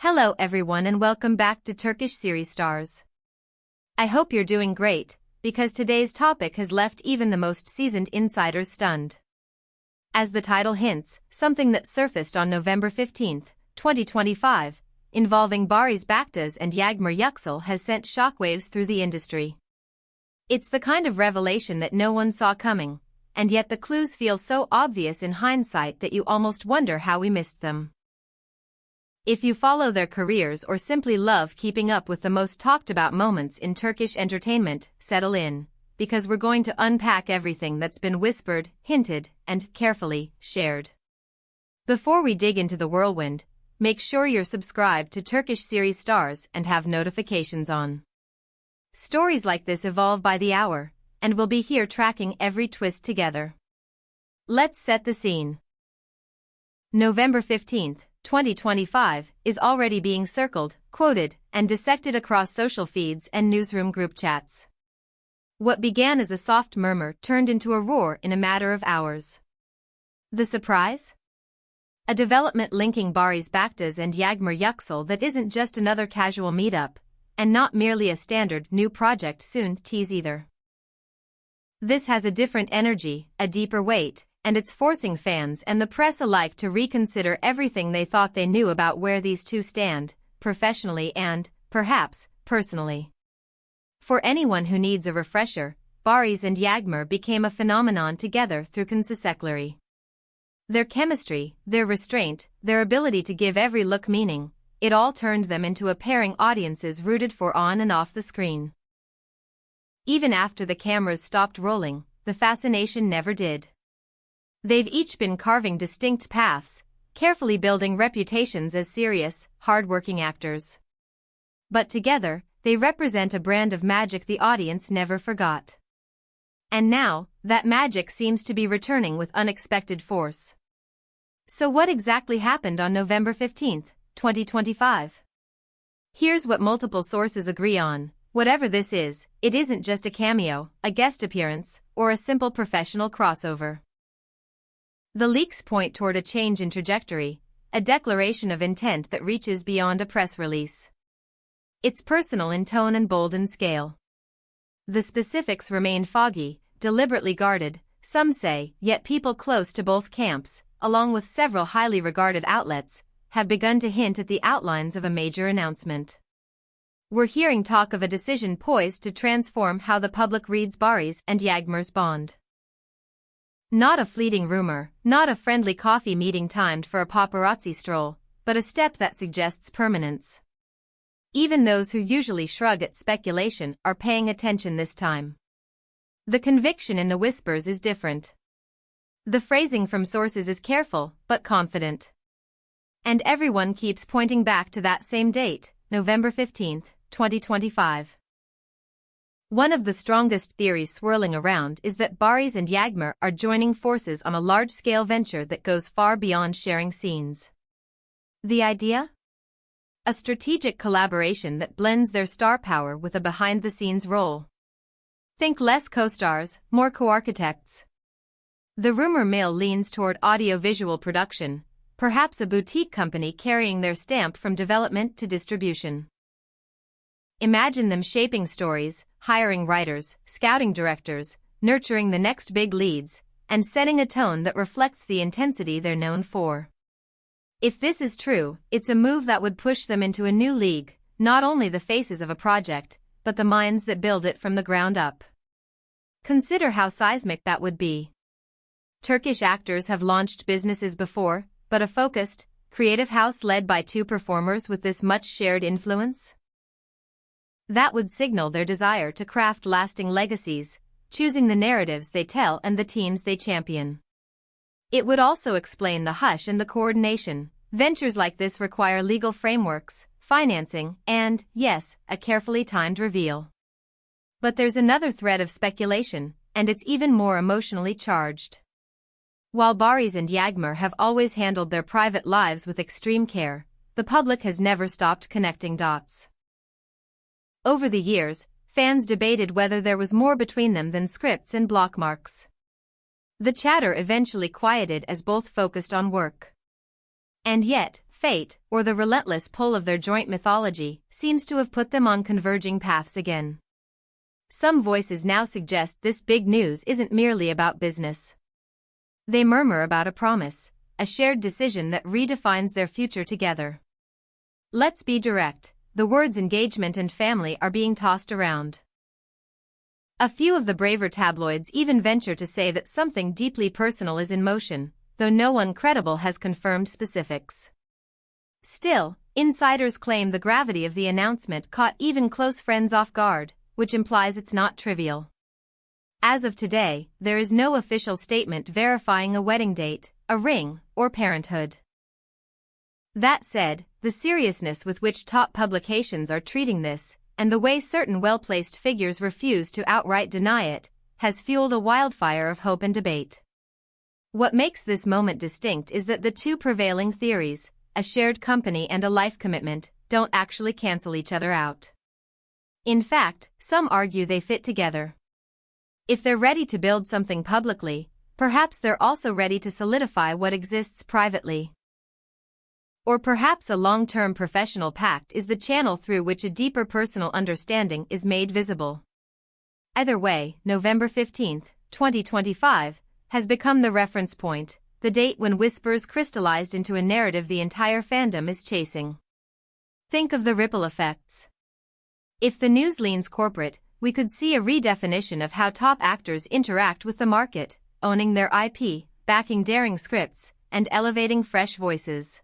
Hello everyone and welcome back to Turkish series stars. I hope you're doing great, because today's topic has left even the most seasoned insiders stunned. As the title hints, something that surfaced on November 15, 2025, involving Barış Baktas and Yağmur Yüksel has sent shockwaves through the industry. It's the kind of revelation that no one saw coming, and yet the clues feel so obvious in hindsight that you almost wonder how we missed them. If you follow their careers or simply love keeping up with the most talked about moments in Turkish entertainment, settle in, because we're going to unpack everything that's been whispered, hinted, and carefully shared. Before we dig into the whirlwind, make sure you're subscribed to Turkish series stars and have notifications on. Stories like this evolve by the hour, and we'll be here tracking every twist together. Let's set the scene. November 15th. 2025 is already being circled, quoted, and dissected across social feeds and newsroom group chats. What began as a soft murmur turned into a roar in a matter of hours. The surprise? A development linking Barış Baktas and Yağmur Yüksel that isn't just another casual meetup, and not merely a standard new project soon tease either. This has a different energy, a deeper weight, and it's forcing fans and the press alike to reconsider everything they thought they knew about where these two stand, professionally and, perhaps, personally. For anyone who needs a refresher, Barış and Yağmur became a phenomenon together through consisekleri. Their chemistry, their restraint, their ability to give every look meaning, it all turned them into a pairing audiences rooted for on and off the screen. Even after the cameras stopped rolling, the fascination never did. They've each been carving distinct paths, carefully building reputations as serious, hard-working actors. But together, they represent a brand of magic the audience never forgot. And now, that magic seems to be returning with unexpected force. So what exactly happened on November 15, 2025? Here's what multiple sources agree on. Whatever this is, it isn't just a cameo, a guest appearance, or a simple professional crossover. The leaks point toward a change in trajectory, a declaration of intent that reaches beyond a press release. It's personal in tone and bold in scale. The specifics remain foggy, deliberately guarded, some say, yet people close to both camps, along with several highly regarded outlets, have begun to hint at the outlines of a major announcement. We're hearing talk of a decision poised to transform how the public reads Barış and Yağmur's bond. Not a fleeting rumor, not a friendly coffee meeting timed for a paparazzi stroll, but a step that suggests permanence. Even those who usually shrug at speculation are paying attention this time. The conviction in the whispers is different. The phrasing from sources is careful, but confident. And everyone keeps pointing back to that same date, November 15, 2025. One of the strongest theories swirling around is that Barış and Yağmur are joining forces on a large-scale venture that goes far beyond sharing scenes. The idea? A strategic collaboration that blends their star power with a behind-the-scenes role. Think less co-stars, more co-architects. The rumor mill leans toward audio-visual production, perhaps a boutique company carrying their stamp from development to distribution. Imagine them shaping stories, hiring writers, scouting directors, nurturing the next big leads, and setting a tone that reflects the intensity they're known for. If this is true, it's a move that would push them into a new league, not only the faces of a project, but the minds that build it from the ground up. Consider how seismic that would be. Turkish actors have launched businesses before, but a focused, creative house led by two performers with this much shared influence? That would signal their desire to craft lasting legacies, choosing the narratives they tell and the teams they champion. It would also explain the hush and the coordination. Ventures like this require legal frameworks, financing, and, yes, a carefully timed reveal. But there's another thread of speculation, and it's even more emotionally charged. While Barış and Yağmur have always handled their private lives with extreme care, the public has never stopped connecting dots. Over the years, fans debated whether there was more between them than scripts and block marks. The chatter eventually quieted as both focused on work. And yet, fate, or the relentless pull of their joint mythology seems to have put them on converging paths again. Some voices now suggest this big news isn't merely about business. They murmur about a promise, a shared decision that redefines their future together. Let's be direct, the words engagement and family are being tossed around. A few of the braver tabloids even venture to say that something deeply personal is in motion, though no one credible has confirmed specifics. Still, insiders claim the gravity of the announcement caught even close friends off guard, which implies it's not trivial. As of today, there is no official statement verifying a wedding date, a ring, or parenthood. That said, the seriousness with which top publications are treating this, and the way certain well-placed figures refuse to outright deny it, has fueled a wildfire of hope and debate. What makes this moment distinct is that the two prevailing theories, a shared company and a life commitment, don't actually cancel each other out. In fact, some argue they fit together. If they're ready to build something publicly, perhaps they're also ready to solidify what exists privately. Or perhaps a long-term professional pact is the channel through which a deeper personal understanding is made visible. Either way, November 15, 2025, has become the reference point, the date when whispers crystallized into a narrative the entire fandom is chasing. Think of the ripple effects. If the news leans corporate, we could see a redefinition of how top actors interact with the market, owning their IP, backing daring scripts, and elevating fresh voices.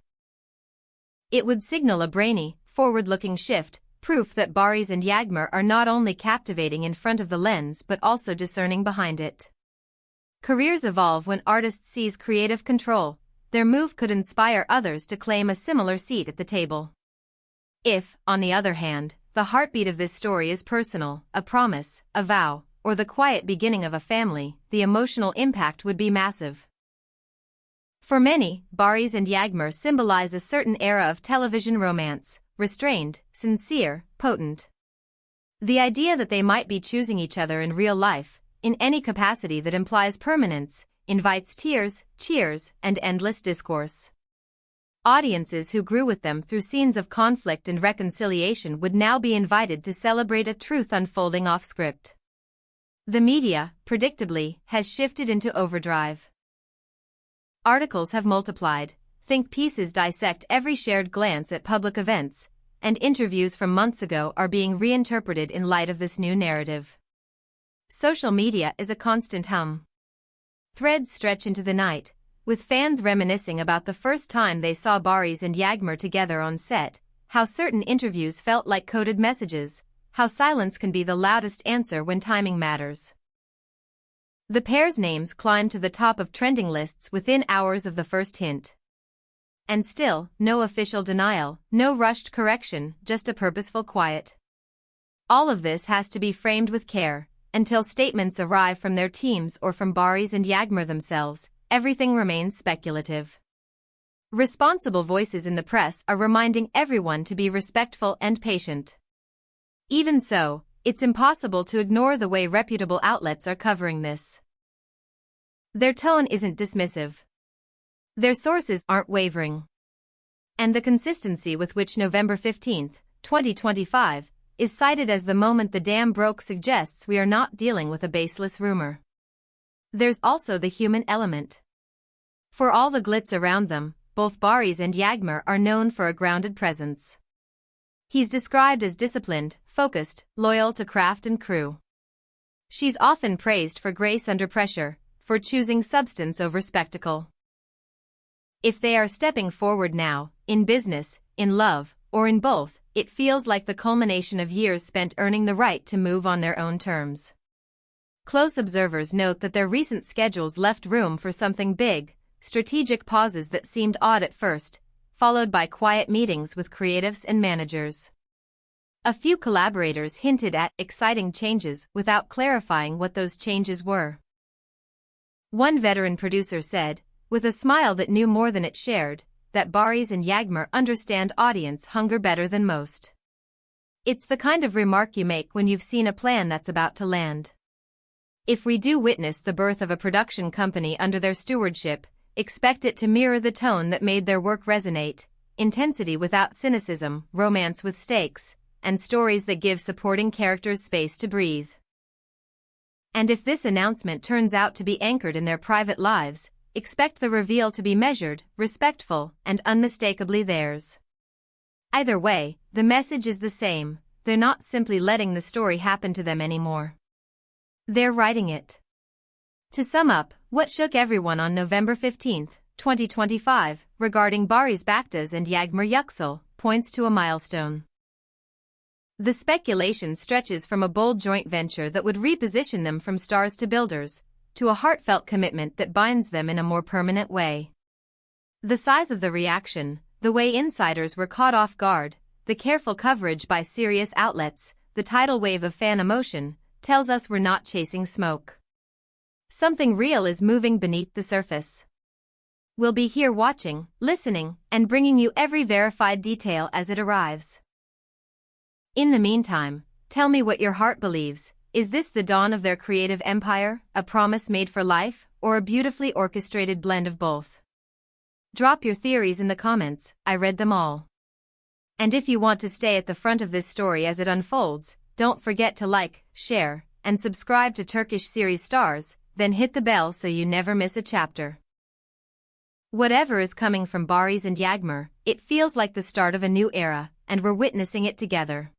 It would signal a brainy, forward-looking shift, proof that Barış and Yağmur are not only captivating in front of the lens but also discerning behind it. Careers evolve when artists seize creative control. Their move could inspire others to claim a similar seat at the table. If, on the other hand, the heartbeat of this story is personal, a promise, a vow, or the quiet beginning of a family, the emotional impact would be massive. For many, Barış and Yağmur symbolize a certain era of television romance, restrained, sincere, potent. The idea that they might be choosing each other in real life, in any capacity that implies permanence, invites tears, cheers, and endless discourse. Audiences who grew with them through scenes of conflict and reconciliation would now be invited to celebrate a truth unfolding off-script. The media, predictably, has shifted into overdrive. Articles have multiplied, think pieces dissect every shared glance at public events, and interviews from months ago are being reinterpreted in light of this new narrative. Social media is a constant hum. Threads stretch into the night, with fans reminiscing about the first time they saw Barış and Yağmur together on set, how certain interviews felt like coded messages, how silence can be the loudest answer when timing matters. The pair's names climbed to the top of trending lists within hours of the first hint. And still, no official denial, no rushed correction, just a purposeful quiet. All of this has to be framed with care. Until statements arrive from their teams or from Barış and Yağmur themselves, everything remains speculative. Responsible voices in the press are reminding everyone to be respectful and patient. Even so, it's impossible to ignore the way reputable outlets are covering this. Their tone isn't dismissive. Their sources aren't wavering. And the consistency with which November 15, 2025, is cited as the moment the dam broke suggests we are not dealing with a baseless rumor. There's also the human element. For all the glitz around them, both Barış and Yağmur are known for a grounded presence. He's described as disciplined, focused, loyal to craft and crew. She's often praised for grace under pressure, for choosing substance over spectacle. If they are stepping forward now, in business, in love, or in both, it feels like the culmination of years spent earning the right to move on their own terms. Close observers note that their recent schedules left room for something big, strategic pauses that seemed odd at first, followed by quiet meetings with creatives and managers. A few collaborators hinted at exciting changes without clarifying what those changes were. One veteran producer said, with a smile that knew more than it shared, that Barış and Yağmur understand audience hunger better than most. It's the kind of remark you make when you've seen a plan that's about to land. If we do witness the birth of a production company under their stewardship, expect it to mirror the tone that made their work resonate, intensity without cynicism, romance with stakes, and stories that give supporting characters space to breathe. And if this announcement turns out to be anchored in their private lives, expect the reveal to be measured, respectful, and unmistakably theirs. Either way, the message is the same: they're not simply letting the story happen to them anymore. They're writing it. To sum up, what shook everyone on November 15, 2025, regarding Barış Baktas and Yağmur Yüksel, points to a milestone. The speculation stretches from a bold joint venture that would reposition them from stars to builders, to a heartfelt commitment that binds them in a more permanent way. The size of the reaction, the way insiders were caught off guard, the careful coverage by serious outlets, the tidal wave of fan emotion, tells us we're not chasing smoke. Something real is moving beneath the surface. We'll be here watching, listening, and bringing you every verified detail as it arrives. In the meantime, tell me what your heart believes. Is this the dawn of their creative empire, a promise made for life, or a beautifully orchestrated blend of both? Drop your theories in the comments, I read them all. And if you want to stay at the front of this story as it unfolds, don't forget to like, share, and subscribe to Turkish Series Stars, then hit the bell so you never miss a chapter. Whatever is coming from Barış and Yağmur, it feels like the start of a new era, and we're witnessing it together.